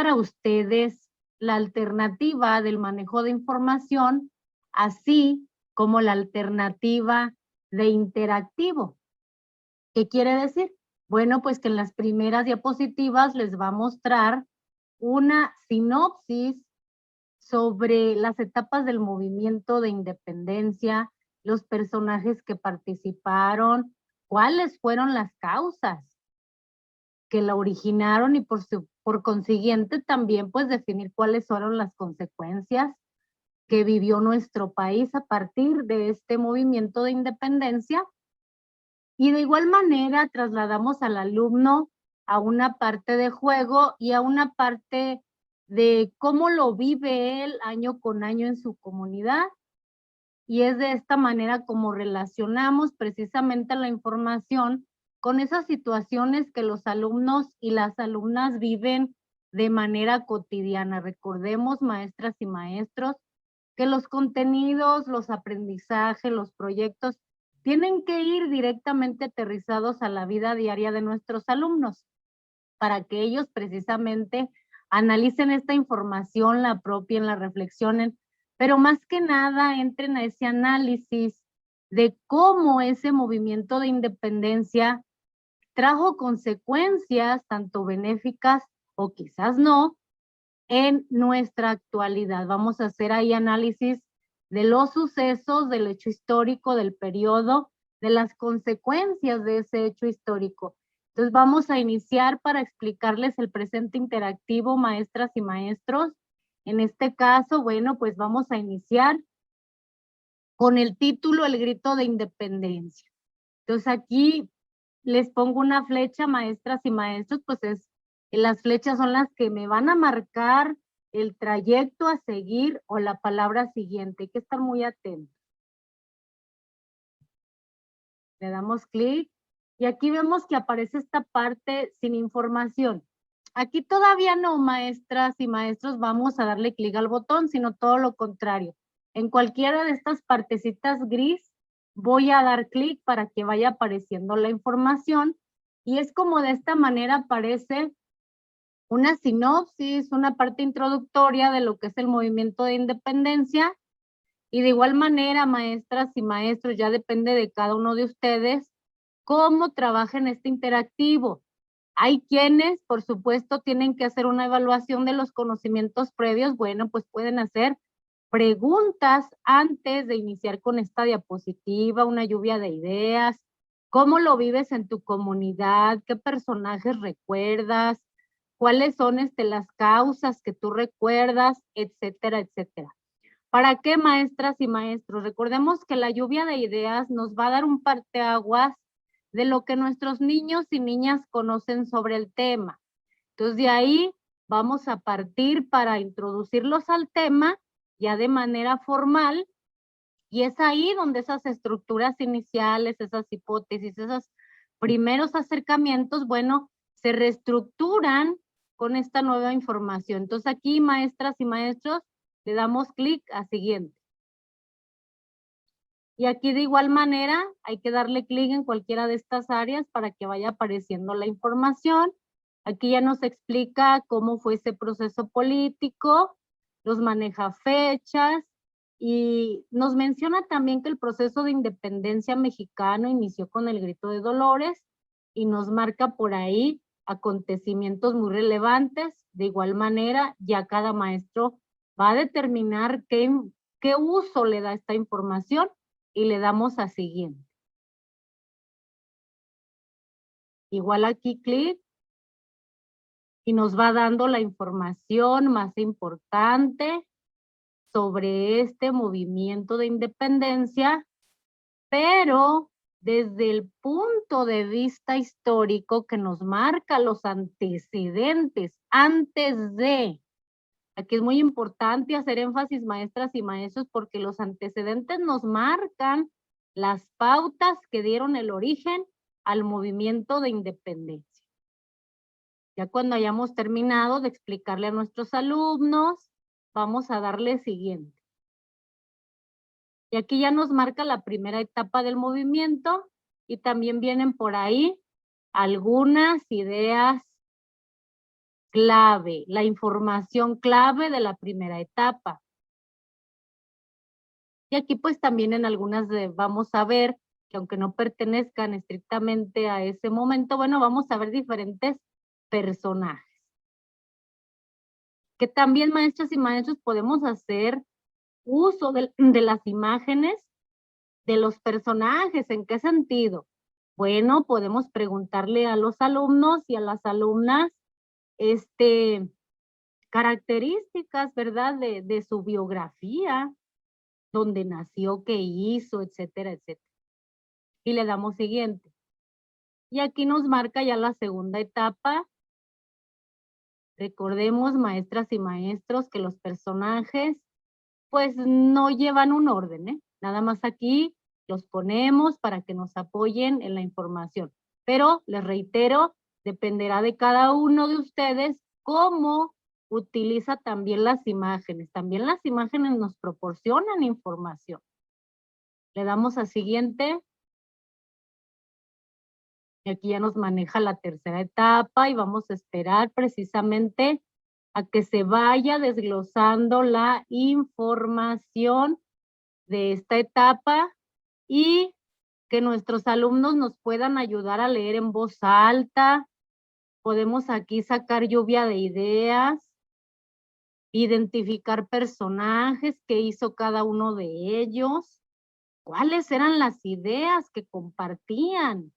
para ustedes la alternativa del manejo de información, así como la alternativa de interactivo. ¿Qué quiere decir? Bueno, pues que en las primeras diapositivas les va a mostrar una sinopsis sobre las etapas del movimiento de independencia, los personajes que participaron, cuáles fueron las causas que la originaron y por consiguiente también pues definir cuáles fueron las consecuencias que vivió nuestro país a partir de este movimiento de independencia. Y de igual manera trasladamos al alumno a una parte de juego y a una parte de cómo lo vive él año con año en su comunidad. Y es de esta manera como relacionamos precisamente la información con esas situaciones que los alumnos y las alumnas viven de manera cotidiana. Recordemos, maestras y maestros, que los contenidos, los aprendizajes, los proyectos tienen que ir directamente aterrizados a la vida diaria de nuestros alumnos para que ellos precisamente analicen esta información, la apropien, la reflexionen, pero más que nada entren a ese análisis de cómo ese movimiento de independencia trajo consecuencias tanto benéficas o quizás no en nuestra actualidad. Vamos a hacer ahí análisis de los sucesos, del hecho histórico, del periodo, de las consecuencias de ese hecho histórico. Entonces vamos a iniciar para explicarles el presente interactivo, maestras y maestros. En este caso, bueno, pues vamos a iniciar con el título El grito de independencia. Entonces aquí les pongo una flecha, maestras y maestros, pues las flechas son las que me van a marcar el trayecto a seguir o la palabra siguiente. Hay que estar muy atentos. Le damos clic y aquí vemos que aparece esta parte sin información. Aquí todavía no, maestras y maestros, vamos a darle clic al botón, sino todo lo contrario. En cualquiera de estas partecitas gris voy a dar clic para que vaya apareciendo la información y es como de esta manera aparece una sinopsis, una parte introductoria de lo que es el movimiento de independencia y de igual manera, maestras y maestros, ya depende de cada uno de ustedes cómo trabajen este interactivo. Hay quienes, por supuesto, tienen que hacer una evaluación de los conocimientos previos. Bueno, pues pueden hacer preguntas antes de iniciar con esta diapositiva, una lluvia de ideas. ¿Cómo lo vives en tu comunidad? ¿Qué personajes recuerdas? ¿Cuáles son las causas que tú recuerdas? Etcétera, etcétera. ¿Para qué, maestras y maestros? Recordemos que la lluvia de ideas nos va a dar un parteaguas de lo que nuestros niños y niñas conocen sobre el tema. Entonces, de ahí vamos a partir para introducirlos al tema ya de manera formal y es ahí donde esas estructuras iniciales, esas hipótesis, esos primeros acercamientos, bueno, se reestructuran con esta nueva información. Entonces, aquí, maestras y maestros, le damos clic a siguiente. Y aquí de igual manera hay que darle clic en cualquiera de estas áreas para que vaya apareciendo la información. Aquí ya nos explica cómo fue ese proceso político, nos maneja fechas y nos menciona también que el proceso de independencia mexicano inició con el Grito de Dolores y nos marca por ahí acontecimientos muy relevantes. De igual manera, ya cada maestro va a determinar qué uso le da esta información y le damos a siguiente. Igual aquí clic y nos va dando la información más importante sobre este movimiento de independencia, pero desde el punto de vista histórico que nos marca los antecedentes antes de. Aquí es muy importante hacer énfasis, maestras y maestros, porque los antecedentes nos marcan las pautas que dieron el origen al movimiento de independencia. Ya cuando hayamos terminado de explicarle a nuestros alumnos, vamos a darle siguiente. Y aquí ya nos marca la primera etapa del movimiento y también vienen por ahí algunas ideas clave, la información clave de la primera etapa. Y aquí pues también en algunas vamos a ver que aunque no pertenezcan estrictamente a ese momento, bueno, vamos a ver diferentes personajes. Que también maestras y maestros podemos hacer uso de las imágenes de los personajes. ¿En qué sentido? Bueno, podemos preguntarle a los alumnos y a las alumnas características, ¿verdad? De su biografía, dónde nació, qué hizo, etcétera, etcétera. Y le damos siguiente. Y aquí nos marca ya la segunda etapa. Recordemos, maestras y maestros, que los personajes pues no llevan un orden, ¿eh? Nada más aquí los ponemos para que nos apoyen en la información. Pero les reitero, dependerá de cada uno de ustedes cómo utiliza también las imágenes. También las imágenes nos proporcionan información. Le damos a siguiente. Y aquí ya nos maneja la tercera etapa y vamos a esperar precisamente a que se vaya desglosando la información de esta etapa y que nuestros alumnos nos puedan ayudar a leer en voz alta. Podemos aquí sacar lluvia de ideas, identificar personajes, qué hizo cada uno de ellos, cuáles eran las ideas que compartían,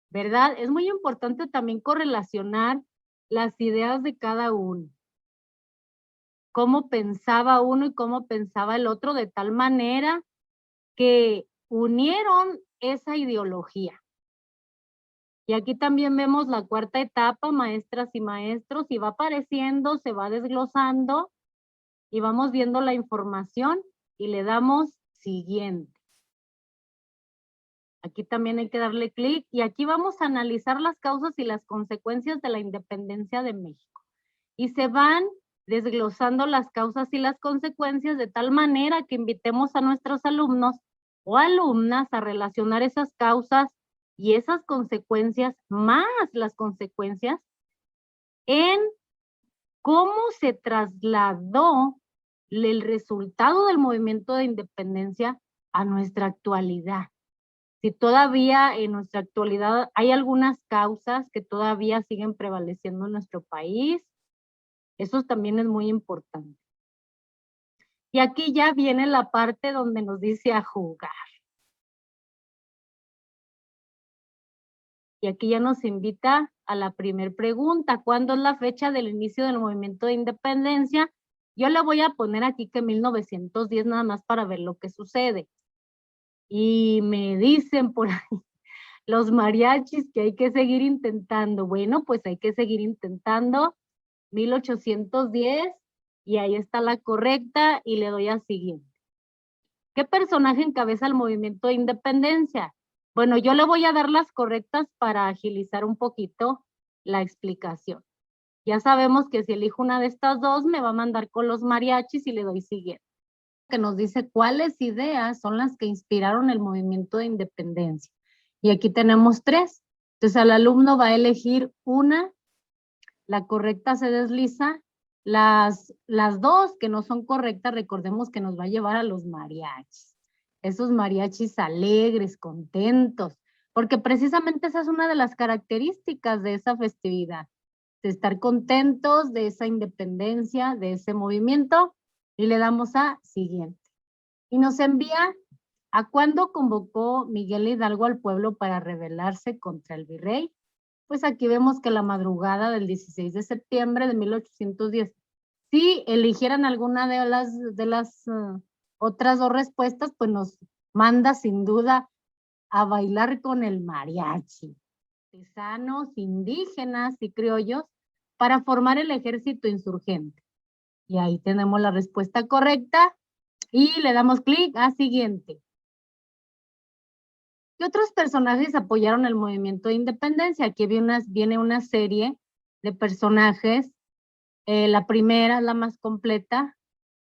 ¿verdad? Es muy importante también correlacionar las ideas de cada uno. Cómo pensaba uno y cómo pensaba el otro, de tal manera que unieron esa ideología. Y aquí también vemos la cuarta etapa, maestras y maestros, y va apareciendo, se va desglosando, y vamos viendo la información y le damos siguiente. Aquí también hay que darle clic y aquí vamos a analizar las causas y las consecuencias de la independencia de México. Y se van desglosando las causas y las consecuencias de tal manera que invitemos a nuestros alumnos o alumnas a relacionar esas causas y esas consecuencias, más las consecuencias, en cómo se trasladó el resultado del movimiento de independencia a nuestra actualidad. Si todavía en nuestra actualidad hay algunas causas que todavía siguen prevaleciendo en nuestro país, eso también es muy importante. Y aquí ya viene la parte donde nos dice a jugar. Y aquí ya nos invita a la primera pregunta. ¿Cuándo es la fecha del inicio del movimiento de independencia? Yo le voy a poner aquí que 1910 nada más para ver lo que sucede. Y me dicen por ahí los mariachis que hay que seguir intentando. Bueno, pues hay que seguir intentando. 1810 y ahí está la correcta y le doy a siguiente. ¿Qué personaje encabeza el movimiento de independencia? Bueno, yo le voy a dar las correctas para agilizar un poquito la explicación. Ya sabemos que si elijo una de estas dos me va a mandar con los mariachis y le doy siguiente. Que nos dice cuáles ideas son las que inspiraron el movimiento de independencia. Y aquí tenemos tres. Entonces el alumno va a elegir una, la correcta se desliza, las dos que no son correctas, recordemos que nos va a llevar a los mariachis. Esos mariachis alegres, contentos, porque precisamente esa es una de las características de esa festividad, de estar contentos de esa independencia, de ese movimiento, y le damos a siguiente. Y nos envía a cuándo convocó Miguel Hidalgo al pueblo para rebelarse contra el virrey. Pues aquí vemos que la madrugada del 16 de septiembre de 1810. Si eligieran alguna de las otras dos respuestas, pues nos manda sin duda a bailar con el mariachi. Artesanos, indígenas y criollos para formar el ejército insurgente. Y ahí tenemos la respuesta correcta y le damos clic a siguiente. ¿Qué otros personajes apoyaron el movimiento de independencia? Aquí viene una serie de personajes. La primera es la más completa,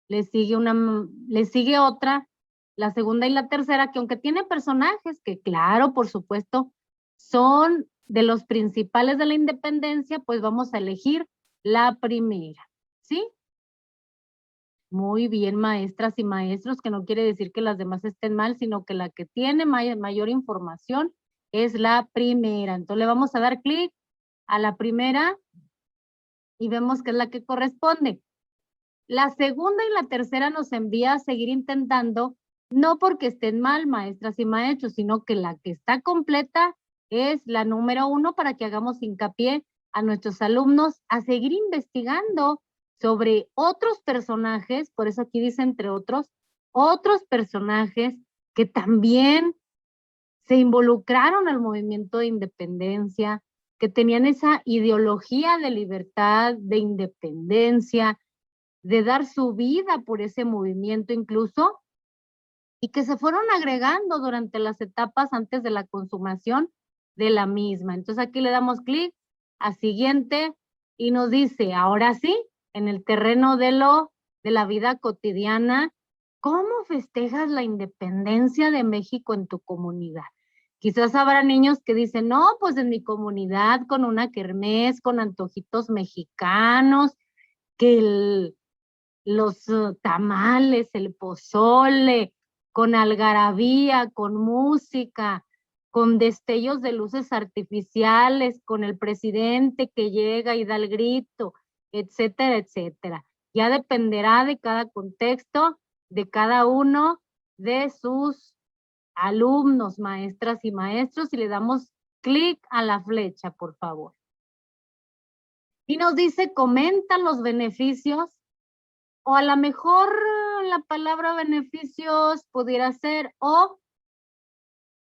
le sigue otra, la segunda y la tercera, que aunque tiene personajes que claro, por supuesto, son de los principales de la independencia, pues vamos a elegir la primera, ¿sí? Muy bien, maestras y maestros, que no quiere decir que las demás estén mal, sino que la que tiene mayor información es la primera. Entonces le vamos a dar clic a la primera y vemos que es la que corresponde. La segunda y la tercera nos envía a seguir intentando, no porque estén mal, maestras y maestros, sino que la que está completa es la número 1 para que hagamos hincapié a nuestros alumnos a seguir investigando sobre otros personajes, por eso aquí dice entre otros personajes que también se involucraron al movimiento de independencia, que tenían esa ideología de libertad, de independencia, de dar su vida por ese movimiento incluso, y que se fueron agregando durante las etapas antes de la consumación de la misma. Entonces aquí le damos clic a siguiente y nos dice, ahora sí, en el terreno de la vida cotidiana, ¿cómo festejas la independencia de México en tu comunidad? Quizás habrá niños que dicen, no, pues en mi comunidad con una kermés, con antojitos mexicanos, que los tamales, el pozole, con algarabía, con música, con destellos de luces artificiales, con el presidente que llega y da el grito, etcétera, etcétera. Ya dependerá de cada contexto, de cada uno de sus alumnos, maestras y maestros, y le damos clic a la flecha, por favor. Y nos dice, comenta los beneficios, o a lo mejor la palabra beneficios pudiera ser o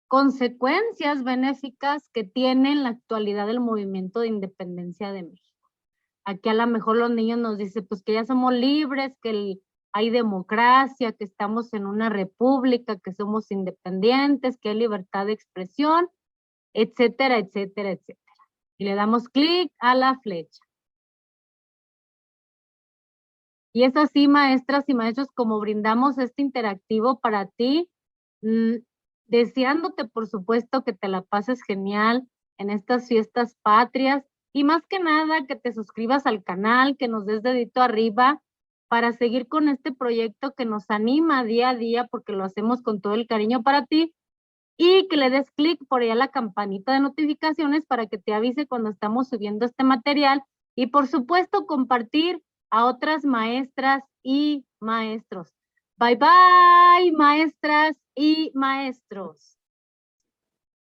consecuencias benéficas que tiene en la actualidad el movimiento de independencia de México. Aquí a lo mejor los niños nos dicen pues que ya somos libres, que hay democracia, que estamos en una república, que somos independientes, que hay libertad de expresión, etcétera, etcétera, etcétera. Y le damos clic a la flecha. Y es así, maestras y maestros, como brindamos este interactivo para ti, deseándote, por supuesto, que te la pases genial en estas fiestas patrias y más que nada que te suscribas al canal, que nos des dedito arriba para seguir con este proyecto que nos anima día a día porque lo hacemos con todo el cariño para ti y que le des clic por allá a la campanita de notificaciones para que te avise cuando estamos subiendo este material y por supuesto compartir a otras maestras y maestros. Bye bye, maestras y maestros.